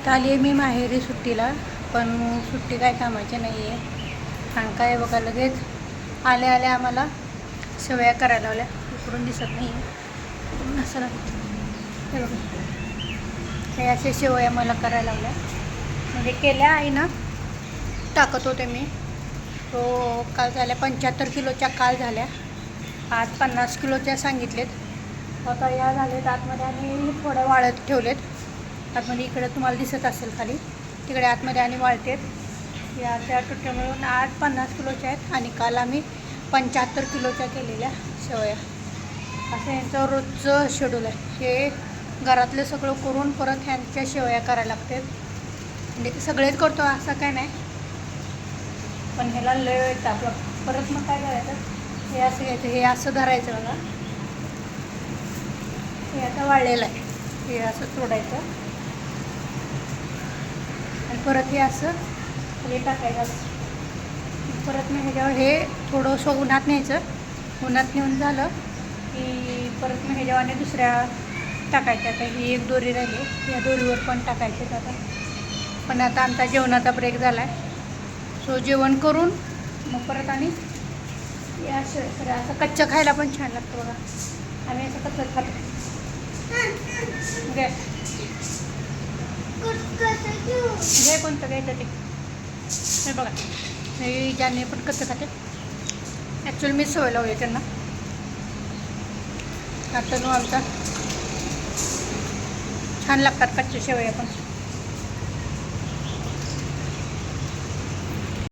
आता आली आहे मी माहेरी सुट्टीला, पण सुट्टी काय कामाची नाही आहे. आणि काय बघा, लगेच आल्या आल्या आम्हाला शेवया करायला लावल्या. इकडून दिसत नाही आहे असं हे बघा, हे असे शेवया मला करायला लावल्या. म्हणजे केल्या आहे ना, टाकत होते मी. तो काल झाल्या 75 किलोच्या, काल झाल्या. आज 50 किलोच्या सांगितलेत. आता या झालेत आतमध्ये आणि थोड्या वाळत ठेवलेत आतमध्ये. इकडे तुम्हाला दिसत असेल खाली, तिकडे आतमध्ये आणि वाळतेत. या त्या टुट्ट्या मिळून आज 50 किलोच्या आहेत आणि काल आम्ही 75 किलोच्या केलेल्या शेवया. असं यांचं रोजचं शेड्यूल आहे. हे घरातलं सगळं करून परत ह्यांच्या शेवया करायला लागतात. म्हणजे सगळेच करतो असं काय नाही, पण ह्याला लय येतं आपलं. परत मग काय करायचं, हे असं घ्यायचं, हे असं धरायचं बघा. हे आता वाळलेलं आहे, हे असं तोडायचं आणि परत हे असं खाली टाकायचं. परत मग ह्याच्यावर हे थोडंसं उन्हात न्यायचं. उन्हात नेऊन झालं की परत मग ह्याच्यावर आणि दुसऱ्या टाकायच्या. आता ही एक दोरी राहिली, या दोरीवर पण टाकायचे आता. पण आता आमचा जेवणाचा ब्रेक झाला आहे, सो जेवण करून मग परत आणि असं कच्चं खायला पण छान लागतं बघा. आम्ही असं कच्चं खातो. हे कोणतं घ्यायचं ते, हे बघा. हे ज्यांनी पण कच्चं खाते, ॲक्च्युअली मी सवय लावली त्यांना. आता आमचा छान लागतात कच्चे शेवया पण.